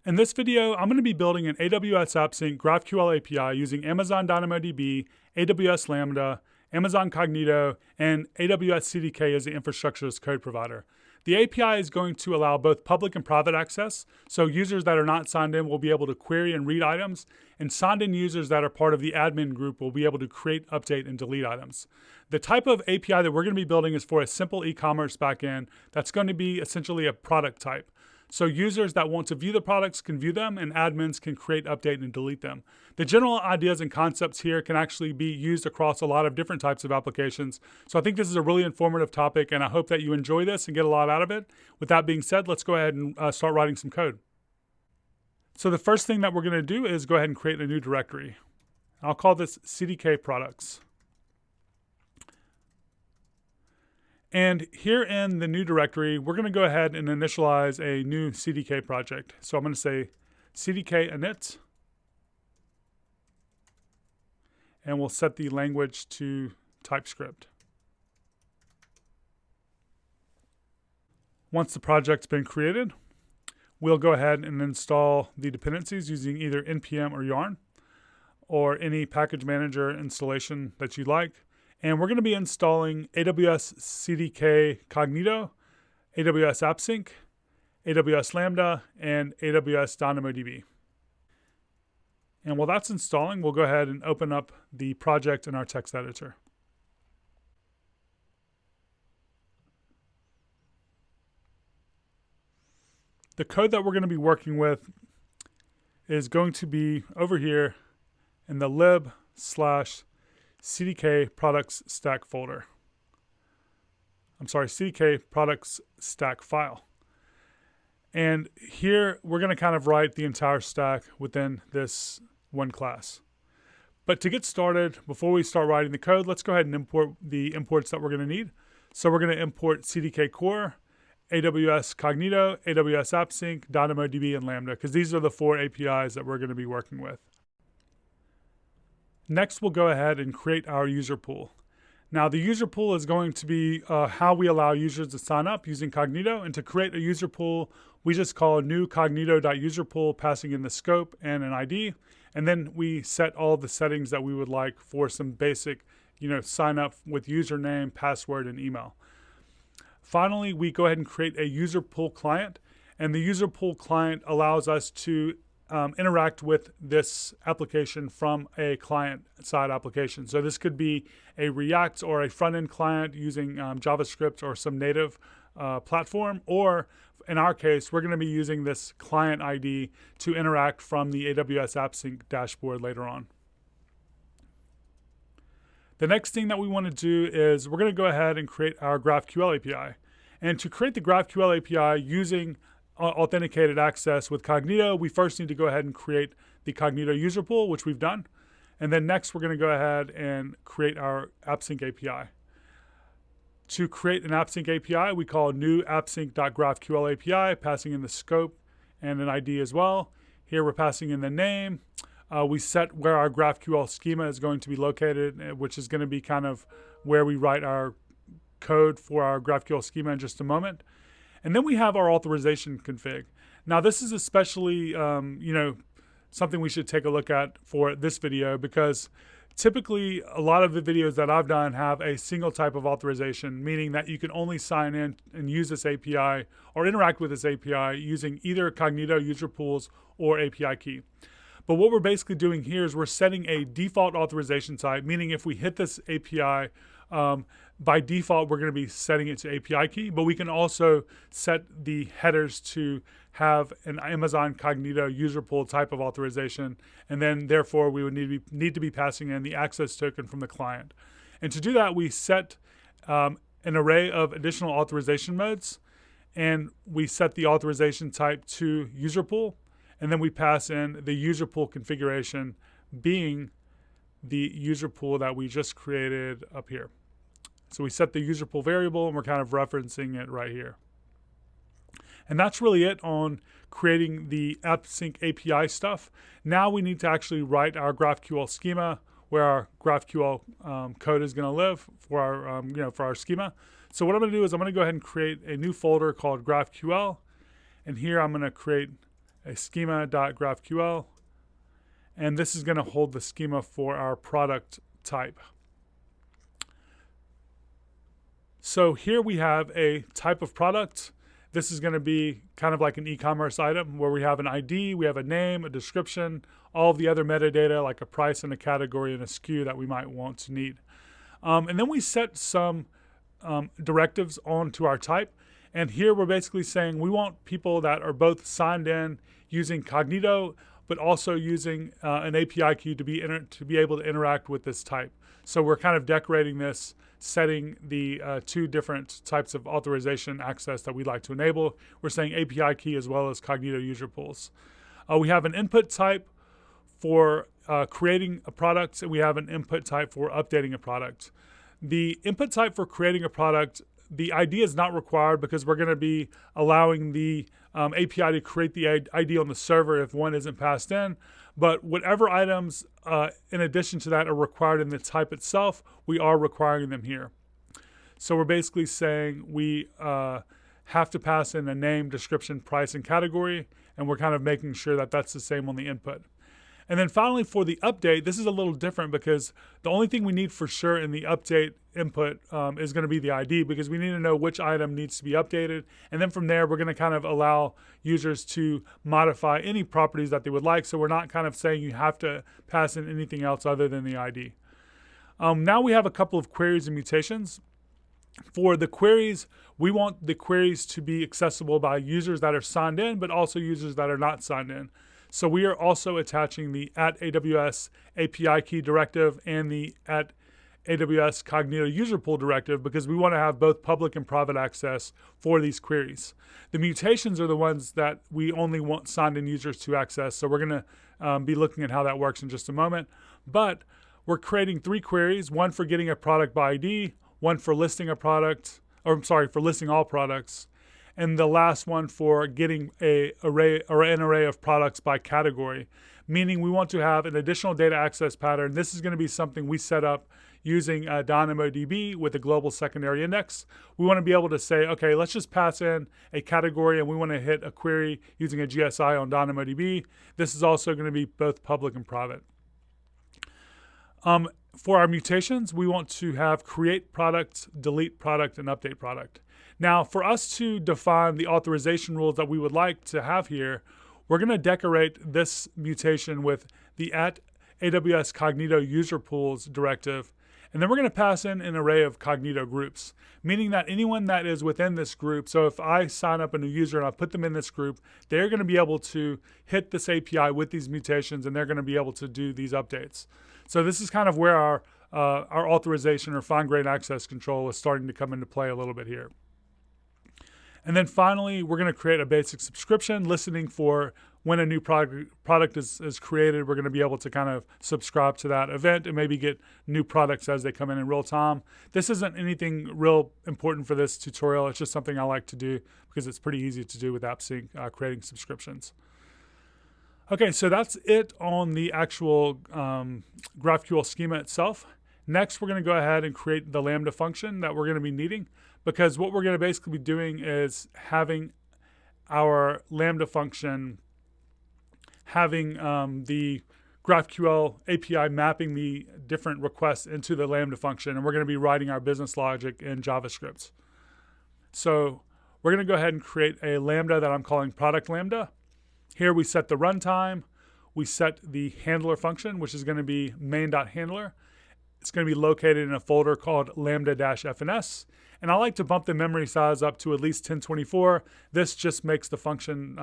In this video, I'm going to be building an AWS AppSync GraphQL API using Amazon DynamoDB, AWS Lambda, Amazon Cognito, and AWS CDK as the infrastructure as code provider. The API is going to allow both public and private access, so users that are not signed in will be able to query and read items, and signed in users that are part of the admin group will be able to create, update, and delete items. The type of API that we're going to be building is for a simple e-commerce backend that's going to be essentially a product type. So users that want to view the products can view them, and admins can create, update, and delete them. The general ideas and concepts here can actually be used across a lot of different types of applications. So I think this is a really informative topic, and I hope that you enjoy this and get a lot out of it. With that being said, let's go ahead and start writing some code. So the first thing that we're going to do is go ahead and create a new directory. I'll call this CDK products. And here in the new directory, we're going to go ahead and initialize a new CDK project. So I'm going to say CDK init, and we'll set the language to TypeScript. Once the project's been created, we'll go ahead and install the dependencies using either npm or yarn, or any package manager installation that you like. And we're going to be installing AWS CDK Cognito, AWS AppSync, AWS Lambda, and AWS DynamoDB. And while that's installing, we'll go ahead and open up the project in our text editor. The code that we're going to be working with is going to be over here in the lib/CDK products stack folder. CDK products stack file. And here we're going to kind of write the entire stack within this one class. But to get started, before we start writing the code, let's go ahead and import the imports that we're going to need. So we're going to import CDK core, AWS Cognito, AWS AppSync, DynamoDB, and Lambda, because these are the 4 APIs that we're going to be working with. Next, we'll go ahead and create our user pool. Now, the user pool is going to be how we allow users to sign up using Cognito. And to create a user pool, we just call new cognito.userpool, passing in the scope and an ID. And then we set all the settings that we would like for some basic, sign up with username, password, and email. Finally, we go ahead and create a user pool client. And the user pool client allows us to interact with this application from a client-side application. So this could be a React or a front-end client using JavaScript or some native platform, or in our case, we're going to be using this client ID to interact from the AWS AppSync dashboard later on. The next thing that we want to do is we're going to go ahead and create our GraphQL API. And to create the GraphQL API using authenticated access with Cognito, we first need to go ahead and create the Cognito user pool, which we've done. And then next, we're going to go ahead and create our AppSync API. To create an AppSync API, we call new appsync.graphql API, passing in the scope and an ID as well. Here, we're passing in the name. We set where our GraphQL schema is going to be located, which is going to be kind of where we write our code for our GraphQL schema in just a moment. And then we have our authorization config. Now, this is especially, something we should take a look at for this video, because typically a lot of the videos that I've done have a single type of authorization, meaning that you can only sign in and use this API or interact with this API using either Cognito user pools or API key. But what we're basically doing here is we're setting a default authorization type, meaning if we hit this API, by default, we're going to be setting it to API key, but we can also set the headers to have an Amazon Cognito user pool type of authorization, and then therefore we would need to be passing in the access token from the client. And to do that, we set an array of additional authorization modes, and we set the authorization type to user pool, and then we pass in the user pool configuration being the user pool that we just created up here. So we set the user pool variable, and we're kind of referencing it right here. And that's really it on creating the AppSync API stuff. Now we need to actually write our GraphQL schema, where our GraphQL code is going to live for our, for our schema. So what I'm going to do is I'm going to go ahead and create a new folder called GraphQL, and here I'm going to create a schema.graphql, and this is going to hold the schema for our product type. So here we have a type of product. This is going to be kind of like an e-commerce item where we have an ID, we have a name, a description, all of the other metadata like a price and a category and a SKU that we might want to need. And then we set some directives onto our type. And here we're basically saying we want people that are both signed in using Cognito, but also using an API key to be able to interact with this type. So we're kind of decorating this, setting the two different types of authorization access that we'd like to enable. We're saying API key as well as Cognito user pools. We have an input type for creating a product, and we have an input type for updating a product. The input type for creating a product, the ID is not required because we're going to be allowing the API to create the ID on the server if one isn't passed in. But whatever items in addition to that are required in the type itself, we are requiring them here. So we're basically saying we have to pass in a name, description, price, and category, and we're kind of making sure that that's the same on the input. And then finally for the update, this is a little different because the only thing we need for sure in the update input is going to be the ID, because we need to know which item needs to be updated. And then from there, we're going to kind of allow users to modify any properties that they would like. So we're not kind of saying you have to pass in anything else other than the ID. Now we have a couple of queries and mutations. For the queries, we want the queries to be accessible by users that are signed in, but also users that are not signed in. So we are also attaching the @AWS API key directive and the @AWS Cognito user pool directive because we want to have both public and private access for these queries. The mutations are the ones that we only want signed in users to access. So we're going to be looking at how that works in just a moment. But we're creating 3 queries, one for getting a product by ID, one for listing a product, for listing all products, and the last one for getting an array of products by category, meaning we want to have an additional data access pattern. This is going to be something we set up using DynamoDB with a global secondary index. We want to be able to say, okay, let's just pass in a category and we want to hit a query using a GSI on DynamoDB. This is also going to be both public and private. For our mutations, we want to have create product, delete product, and update product. Now, for us to define the authorization rules that we would like to have here, we're going to decorate this mutation with the @AWS Cognito user pools directive, and then we're going to pass in an array of Cognito groups, meaning that anyone that is within this group, so if I sign up a new user and I put them in this group, they're going to be able to hit this API with these mutations, and they're going to be able to do these updates. So this is kind of where our authorization or fine-grained access control is starting to come into play a little bit here. And then finally, we're going to create a basic subscription listening for when a new product is created. We're going to be able to kind of subscribe to that event and maybe get new products as they come in real time. This isn't anything real important for this tutorial. It's just something I like to do because it's pretty easy to do with AppSync, creating subscriptions. Okay, so that's it on the actual GraphQL schema itself. Next, we're going to go ahead and create the Lambda function that we're going to be needing, because what we're going to basically be doing is having our Lambda function having the GraphQL API mapping the different requests into the Lambda function, and we're going to be writing our business logic in JavaScript. So we're going to go ahead and create a Lambda that I'm calling product Lambda. Here we set the runtime, we set the handler function, which is going to be main.handler. It's going to be located in a folder called lambda-fns. And I like to bump the memory size up to at least 1024. This just makes the function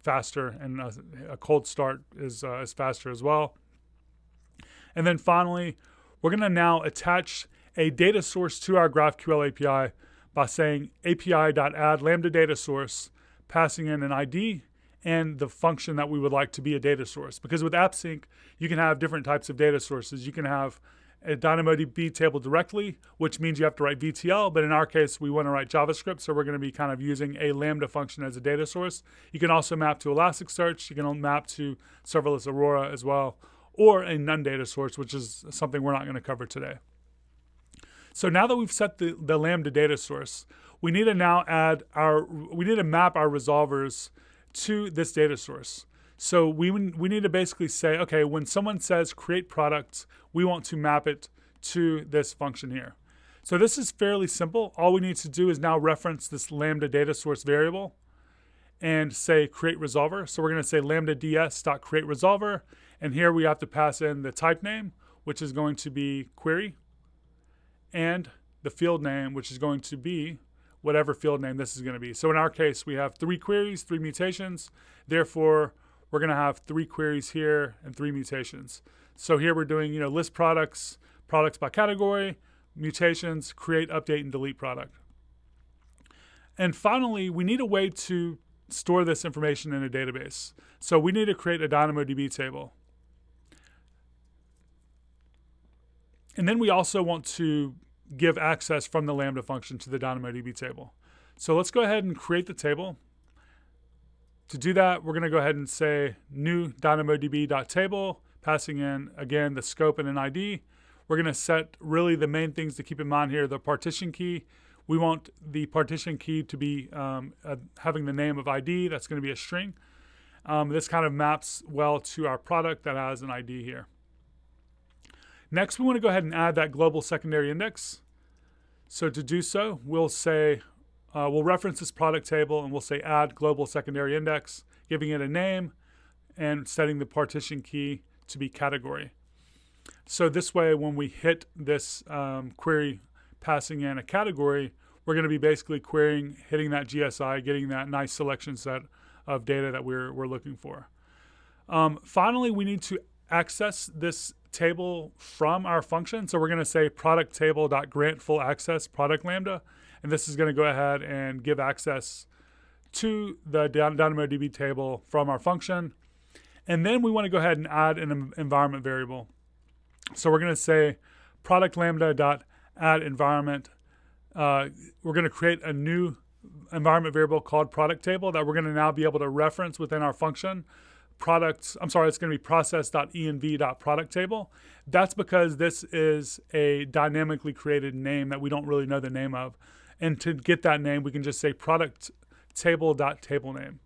faster, and a cold start is faster as well. And then finally, we're going to now attach a data source to our GraphQL API by saying api.add lambda data source, passing in an ID and the function that we would like to be a data source. Because with AppSync, you can have different types of data sources. You can have a DynamoDB table directly, which means you have to write VTL, but in our case, we want to write JavaScript, so we're going to be kind of using a Lambda function as a data source. You can also map to Elasticsearch. You can map to serverless Aurora as well, or a none data source, which is something we're not going to cover today. So now that we've set the Lambda data source, we need to now map our resolvers to this data source. So we need to basically say, okay, when someone says create products, we want to map it to this function here. So this is fairly simple. All we need to do is now reference this Lambda data source variable and say create resolver. So we're going to say lambda ds.create resolver, and here we have to pass in the type name, which is going to be query, and the field name, which is going to be whatever field name this is going to be. So in our case, we have 3 queries, 3 mutations. Therefore, we're going to have 3 queries here and 3 mutations. So here we're doing, list products, products by category, mutations, create, update, and delete product. And finally, we need a way to store this information in a database. So we need to create a DynamoDB table. And then we also want to give access from the Lambda function to the DynamoDB table. So let's go ahead and create the table. To do that, we're going to go ahead and say new DynamoDB.table, passing in, again, the scope and an ID. We're going to set really the main things to keep in mind here, the partition key. We want the partition key to be having the name of ID. That's going to be a string. This kind of maps well to our product that has an ID here. Next, we want to go ahead and add that global secondary index. So to do so, we'll say, we'll reference this product table and we'll say add global secondary index, giving it a name and setting the partition key to be category. So this way, when we hit this query passing in a category, we're going to be basically querying, hitting that GSI, getting that nice selection set of data that we're looking for. Finally, we need to access this table from our function. So we're going to say product table.grant full access product lambda, and this is going to go ahead and give access to the DynamoDB table from our function. And then we want to go ahead and add an environment variable. So we're going to say product lambda.add environment. We're going to create a new environment variable called product table that we're going to now be able to reference within our function. It's going to be process.env.product table. That's because this is a dynamically created name that we don't really know the name of. And to get that name, we can just say product table.table name.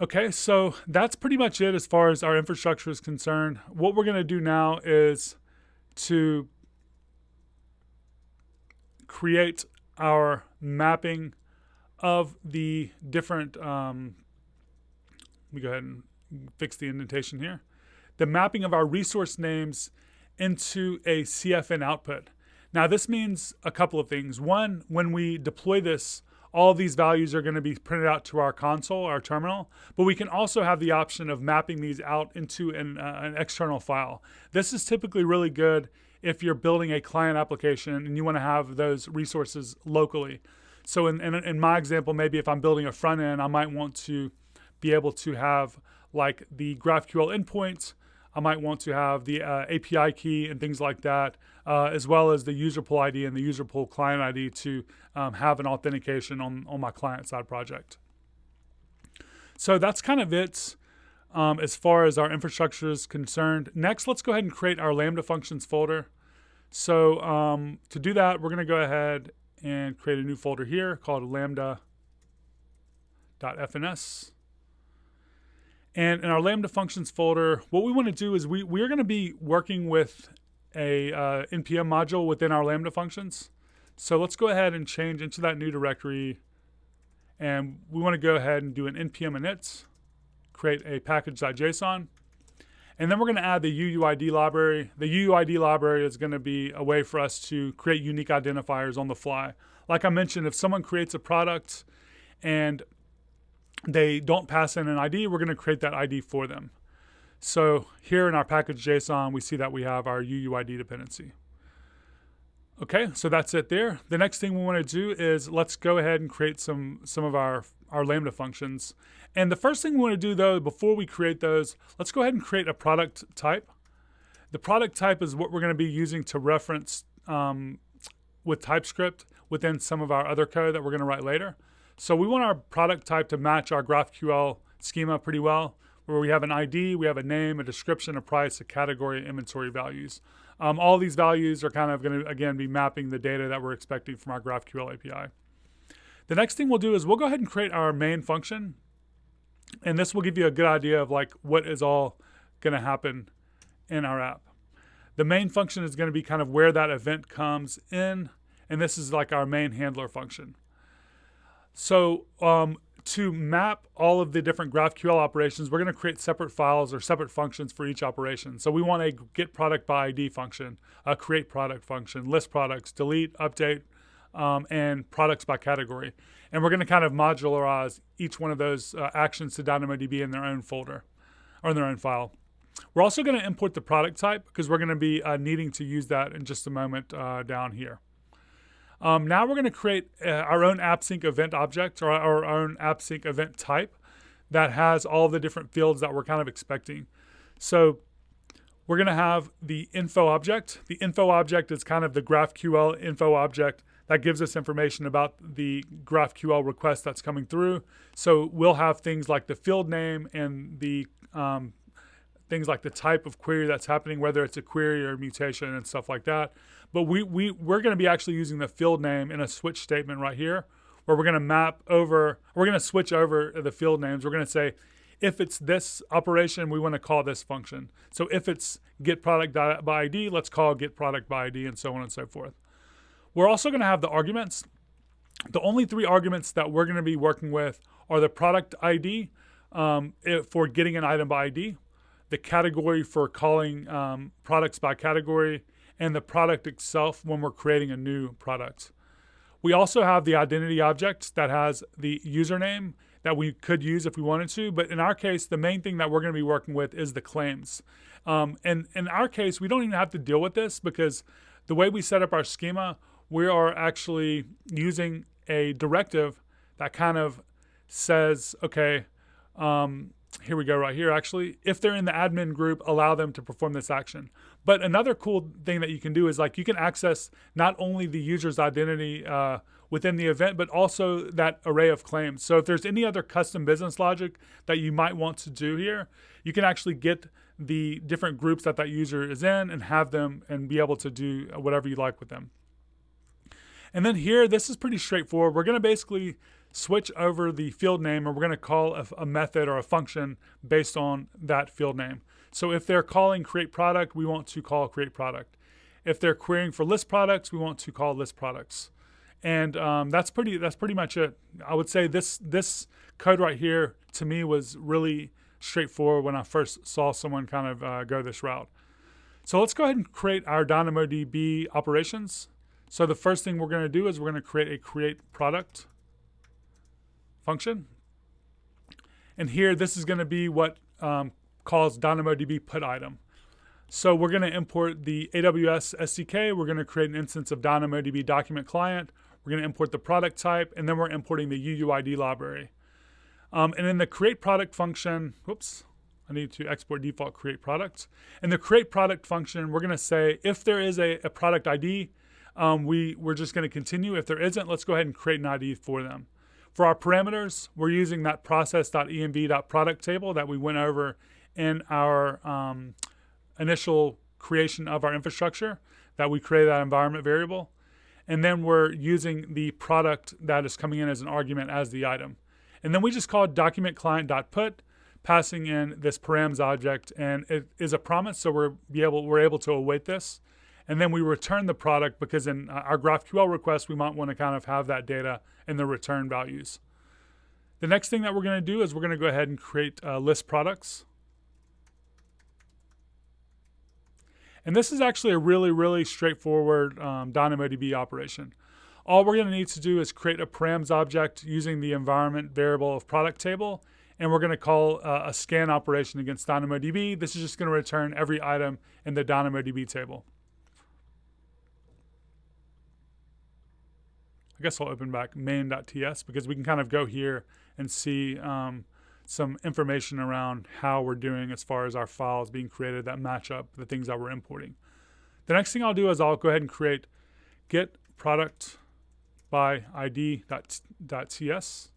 Okay, so that's pretty much it as far as our infrastructure is concerned. What we're going to do now is to create our mapping of the different, let me go ahead and fix the indentation here. The mapping of our resource names into a CFN output. Now this means a couple of things. One, when we deploy this, all of these values are going to be printed out to our console, our terminal, but we can also have the option of mapping these out into an external file. This is typically really good if you're building a client application and you want to have those resources locally. So in my example, maybe if I'm building a front end, I might want to be able to have like the GraphQL endpoints. I might want to have the API key and things like that, as well as the user pool ID and the user pool client ID to have an authentication on my client side project. So that's kind of it as far as our infrastructure is concerned. Next, let's go ahead and create our Lambda functions folder. So to do that, we're going to go ahead and create a new folder here called lambda.fns. And in our Lambda functions folder, what we want to do is we're going to be working with a npm module within our Lambda functions. So let's go ahead and change into that new directory. And we want to go ahead and do an npm init, create a package.json. And then we're going to add the UUID library. The UUID library is going to be a way for us to create unique identifiers on the fly. Like I mentioned, if someone creates a product and they don't pass in an ID, we're going to create that ID for them. So here in our package.json, we see that we have our UUID dependency. Okay, so that's it there. The next thing we want to do is let's go ahead and create some of our Lambda functions. And the first thing we want to do, though, before we create those, let's go ahead and create a product type. The product type is what we're going to be using to reference with TypeScript within some of our other code that we're going to write later. So we want our product type to match our GraphQL schema pretty well, where we have an ID, we have a name, a description, a price, a category, inventory values. All these values are kind of going to, again, be mapping the data that we're expecting from our GraphQL API. The next thing we'll do is we'll go ahead and create our main function. And this will give you a good idea of like what is all going to happen in our app. The main function is going to be kind of where that event comes in, and this is like our main handler function. So to map all of the different GraphQL operations, we're going to create separate files or separate functions for each operation. So we want a get product by ID function, a create product function, list products, delete, update, and products by category. And we're going to kind of modularize each one of those actions to DynamoDB in their own folder or in their own file. We're also going to import the product type because we're going to be needing to use that in just a moment down here. Now we're going to create our own AppSync event object or our own AppSync event type that has all the different fields that we're kind of expecting. So we're going to have the info object. The info object is kind of the GraphQL info object that gives us information about the GraphQL request that's coming through. So we'll have things like the field name and the things like the type of query that's happening, whether it's a query or a mutation and stuff like that. But we're going to be actually using the field name in a switch statement right here, where we're going to map over, we're going to switch over the field names. We're going to say, if it's this operation, we want to call this function. So if it's get product by ID, let's call get product by ID, and so on and so forth. We're also going to have the arguments. The only 3 arguments that we're going to be working with are the product ID for getting an item by ID, the category for calling products by category, and the product itself when we're creating a new product. We also have the identity object that has the username that we could use if we wanted to, but in our case, the main thing that we're going to be working with is the claims. And in our case, we don't even have to deal with this because the way we set up our schema, we are actually using a directive that kind of says, okay, here we go right here actually. If they're in the admin group, allow them to perform this action. But another cool thing that you can do is like you can access not only the user's identity within the event, but also that array of claims. So if there's any other custom business logic that you might want to do here, you can actually get the different groups that user is in and have them and be able to do whatever you like with them. And then here, this is pretty straightforward. We're going to basically switch over the field name, and we're going to call a method or a function based on that field name. So if they're calling create product, we want to call create product. If they're querying for list products, we want to call list products. And that's pretty much it. I would say this code right here to me was really straightforward when I first saw someone kind of go this route. So let's go ahead and create our DynamoDB operations. So the first thing we're going to do is we're going to create a create product function. And here, this is going to be what calls DynamoDB put item. So we're going to import the AWS SDK. We're going to create an instance of DynamoDB document client. We're going to import the product type, and then we're importing the UUID library. And in the create product function, whoops, I need to export default create product. In the create product function, we're going to say if there is a product ID, we're just going to continue. If there isn't, let's go ahead and create an ID for them. For our parameters, we're using that process.env.product table that we went over in our initial creation of our infrastructure, that we created that environment variable. And then we're using the product that is coming in as an argument as the item. And then we just call document client.put, passing in this params object, and it is a promise, so we're able to await this. And then we return the product because in our GraphQL request, we might want to kind of have that data in the return values. The next thing that we're going to do is we're going to go ahead and create list products. And this is actually a really, really straightforward DynamoDB operation. All we're going to need to do is create a params object using the environment variable of product table, and we're going to call a scan operation against DynamoDB. This is just going to return every item in the DynamoDB table. I guess I'll open back main.ts because we can kind of go here and see some information around how we're doing as far as our files being created that match up the things that we're importing. The next thing I'll do is I'll go ahead and create get product by id.ts.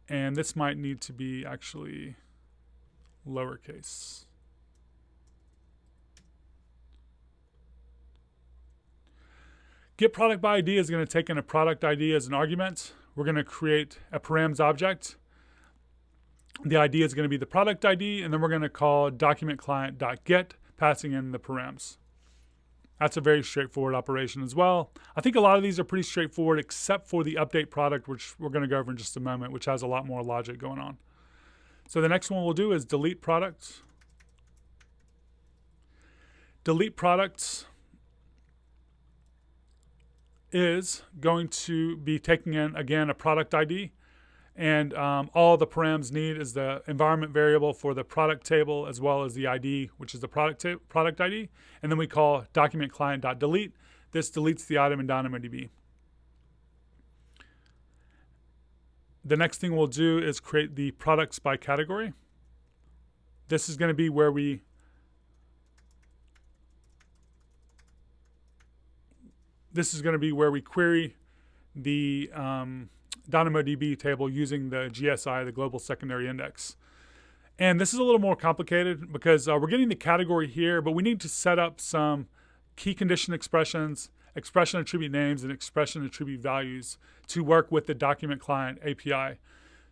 And this might need to be actually lowercase. Get product by ID is going to take in a product ID as an argument. we're going to create a params object. The ID is going to be the product ID, and then we're going to call document-client.get, passing in the params. That's a very straightforward operation as well. I think a lot of these are pretty straightforward except for the update product, which we're going to go over in just a moment, which has a lot more logic going on. So the next one we'll do is delete product. Delete products is going to be taking in, again, a product ID. And all the params need is the environment variable for the product table as well as the ID, which is the product ID. And then we call document-client.delete. This deletes the item in DynamoDB. The next thing we'll do is create the products by category. This is going to be where we query the DynamoDB table using the GSI, the Global Secondary Index. And this is a little more complicated because we're getting the category here, but we need to set up some key condition expressions, expression attribute names, and expression attribute values to work with the document client API.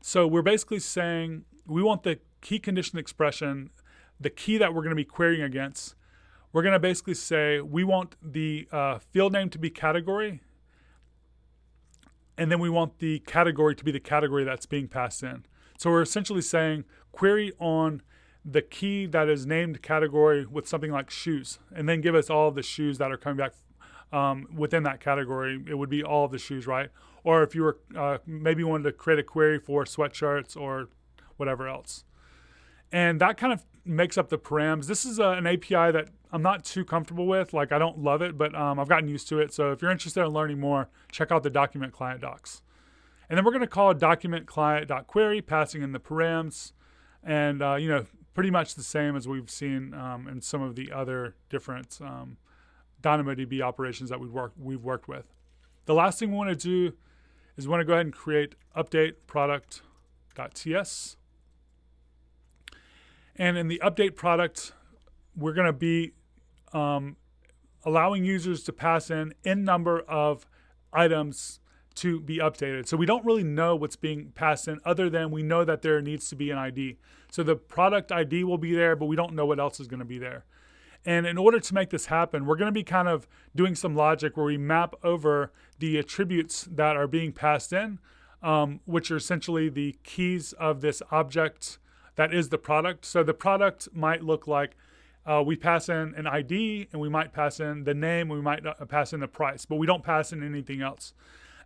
So we're basically saying we want the key condition expression, the key that we're going to be querying against. We're going to basically say we want the field name to be category, and then we want the category to be the category that's being passed in. So we're essentially saying query on the key that is named category with something like shoes, and then give us all of the shoes that are coming back within that category. It would be all of the shoes, right? Or if you were maybe wanted to create a query for sweatshirts or whatever else. And that kind of makes up the params. This is an API that I'm not too comfortable with. Like, I don't love it, but I've gotten used to it. So if you're interested in learning more, check out the document client docs. And then we're going to call document client.query, passing in the params, and pretty much the same as we've seen in some of the other different DynamoDB operations that we've worked with. The last thing we want to do is we want to go ahead and create update product.ts. And in the update product, we're going to be allowing users to pass in number of items to be updated. So we don't really know what's being passed in other than we know that there needs to be an ID. So the product ID will be there, but we don't know what else is going to be there. And in order to make this happen, we're going to be kind of doing some logic where we map over the attributes that are being passed in, which are essentially the keys of this object that is the product. So the product might look like we pass in an ID, and we might pass in the name, we might pass in the price, but we don't pass in anything else.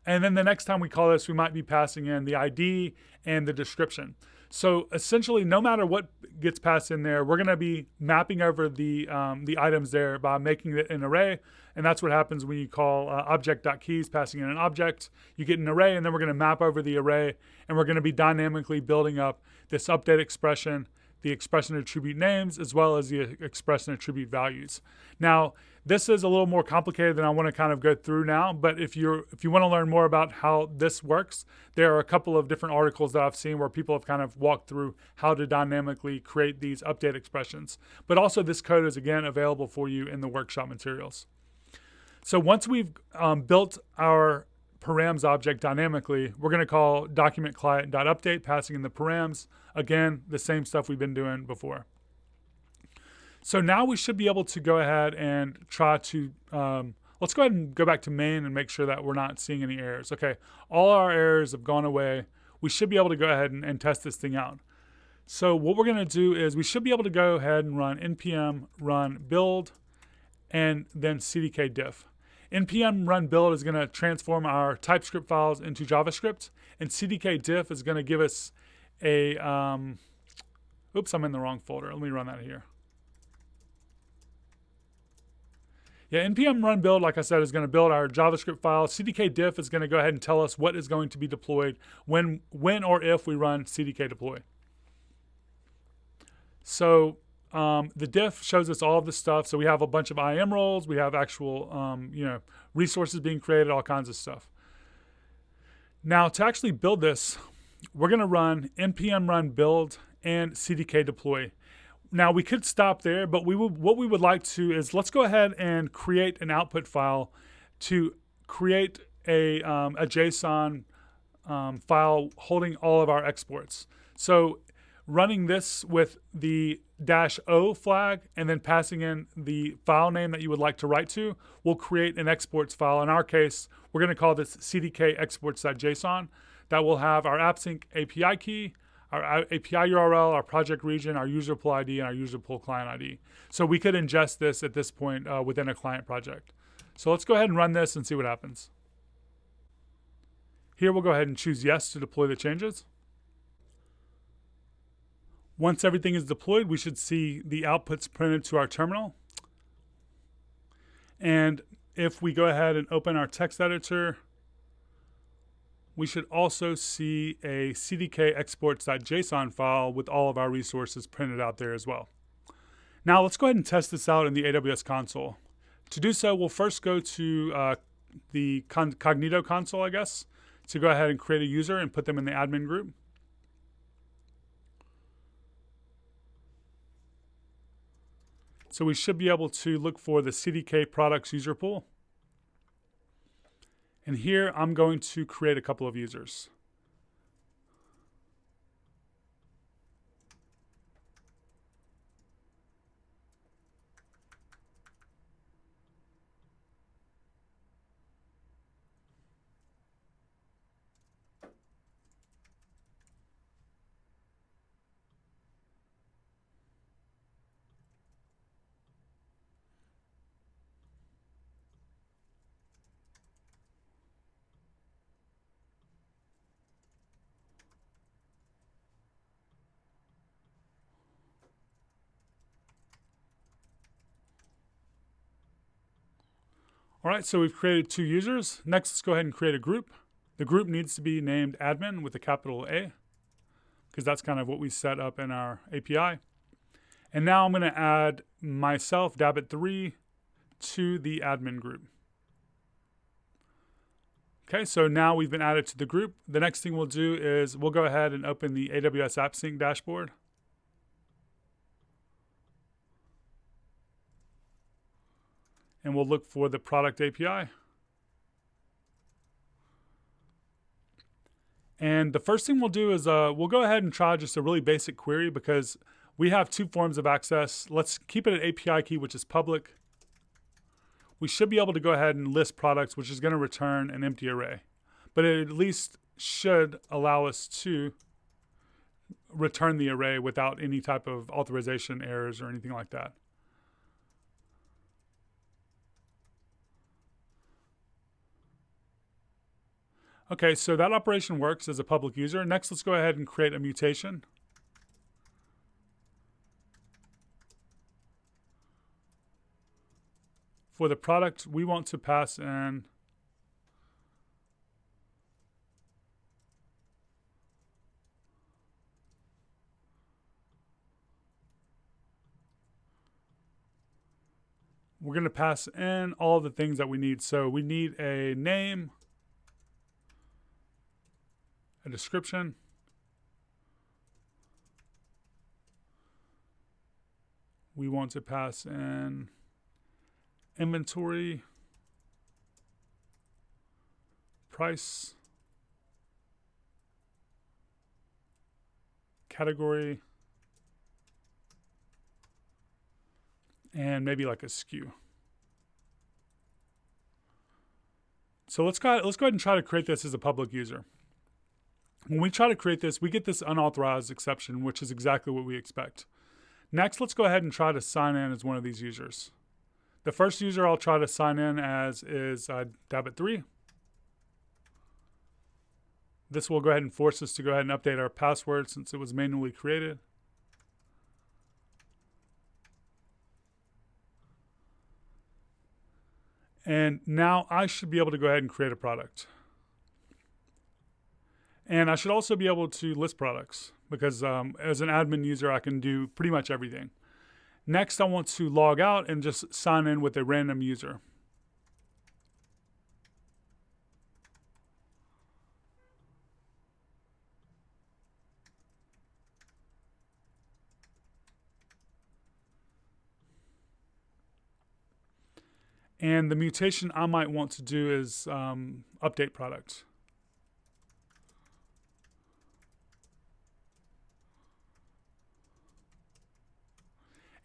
And then the next time we call this, we might be passing in the ID and the description. So essentially, no matter what gets passed in there, we're going to be mapping over the items there by making it an array. And that's what happens when you call object.keys, passing in an object. You get an array, and then we're going to map over the array, and we're going to be dynamically building up this update expression, the expression attribute names, as well as the expression attribute values. Now, this is a little more complicated than I want to kind of go through now, but if you want to learn more about how this works, there are a couple of different articles that I've seen where people have kind of walked through how to dynamically create these update expressions. But also this code is, again, available for you in the workshop materials. So once we've built our params object dynamically, we're going to call document client.update, passing in the params. Again, the same stuff we've been doing before. So now we should be able to go ahead and try to, let's go ahead and go back to main and make sure that we're not seeing any errors. Okay, all our errors have gone away. We should be able to go ahead and test this thing out. So what we're going to do is we should be able to go ahead and run npm run build and then CDK diff. npm run build is going to transform our TypeScript files into JavaScript, and CDK diff is going to give us a, oops, I'm in the wrong folder. Let me run that here. Yeah, npm run build, like I said, is going to build our JavaScript file. CDK diff is going to go ahead and tell us what is going to be deployed when or if we run CDK deploy. So the diff shows us all of this stuff. So we have a bunch of IAM roles. We have actual resources being created, all kinds of stuff. Now, to actually build this, we're going to run npm run build and CDK deploy. Now, we could stop there, but what we would like to is let's go ahead and create an output file to create a JSON file holding all of our exports. So running this with the -o flag and then passing in the file name that you would like to write to will create an exports file. In our case, we're going to call this CDK exports.json. That will have our AppSync API key, our API URL, our project region, our user pool ID, and our user pool client ID. So we could ingest this at this point within a client project. So let's go ahead and run this and see what happens. Here we'll go ahead and choose yes to deploy the changes. Once everything is deployed, we should see the outputs printed to our terminal. And if we go ahead and open our text editor, we should also see a CDK exports.json file with all of our resources printed out there as well. Now let's go ahead and test this out in the AWS console. To do so, we'll first go to the Cognito console, I guess, to go ahead and create a user and put them in the admin group. So we should be able to look for the CDK products user pool. And here I'm going to create a couple of users. All right, so we've created 2 users. Next, let's go ahead and create a group. The group needs to be named admin with a capital A, because that's kind of what we set up in our API. And now I'm going to add myself, Dabbit3, to the admin group. Okay, so now we've been added to the group. The next thing we'll do is we'll go ahead and open the AWS AppSync dashboard. And we'll look for the product API. And the first thing we'll do is we'll go ahead and try just a really basic query because we have 2 forms of access. Let's keep it an API key, which is public. We should be able to go ahead and list products, which is going to return an empty array. But it at least should allow us to return the array without any type of authorization errors or anything like that. Okay, so that operation works as a public user. Next, let's go ahead and create a mutation. For the product, we want to pass in we're going to pass in all the things that we need. So we need a name, a description, we want to pass in inventory, price, category, and maybe like a SKU. So let's go ahead and try to create this as a public user. When we try to create this, we get this unauthorized exception, which is exactly what we expect. Next, let's go ahead and try to sign in as one of these users. The first user I'll try to sign in as is Dabbit3. This will go ahead and force us to go ahead and update our password since it was manually created. And now I should be able to go ahead and create a product. And I should also be able to list products because as an admin user, I can do pretty much everything. Next, I want to log out and just sign in with a random user. And the mutation I might want to do is update product.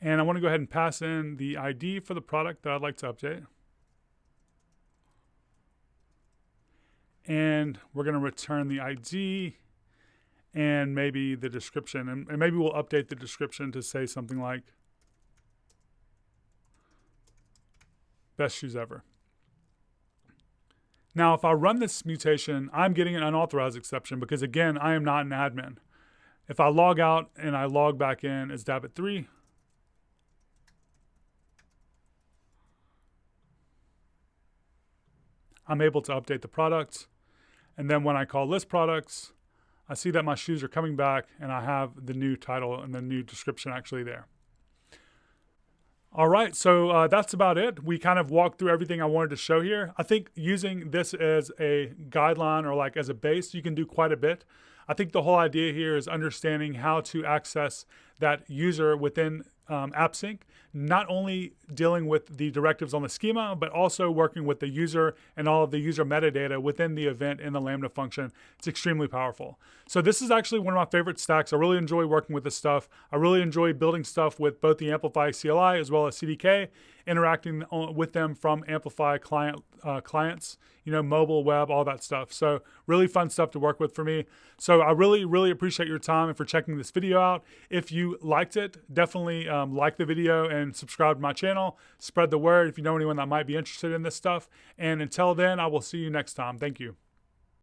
And I want to go ahead and pass in the ID for the product that I'd like to update. And we're going to return the ID and maybe the description. And maybe we'll update the description to say something like, best shoes ever. Now, if I run this mutation, I'm getting an unauthorized exception because, again, I am not an admin. If I log out and I log back in as Dabbit3, I'm able to update the product. And then when I call list products, I see that my shoes are coming back and I have the new title and the new description actually there. All right, so that's about it. We kind of walked through everything I wanted to show here. I think using this as a guideline or like as a base, you can do quite a bit. I think the whole idea here is understanding how to access that user within AppSync, not only dealing with the directives on the schema, but also working with the user and all of the user metadata within the event in the Lambda function. It's extremely powerful. So this is actually one of my favorite stacks. I really enjoy working with this stuff. I really enjoy building stuff with both the Amplify CLI as well as CDK, interacting with them from Amplify clients, mobile, web, all that stuff. So really fun stuff to work with for me. So I really, really appreciate your time and for checking this video out. If you liked it, definitely like the video and subscribe to my channel. Spread the word if you know anyone that might be interested in this stuff. And until then, I will see you next time. Thank you.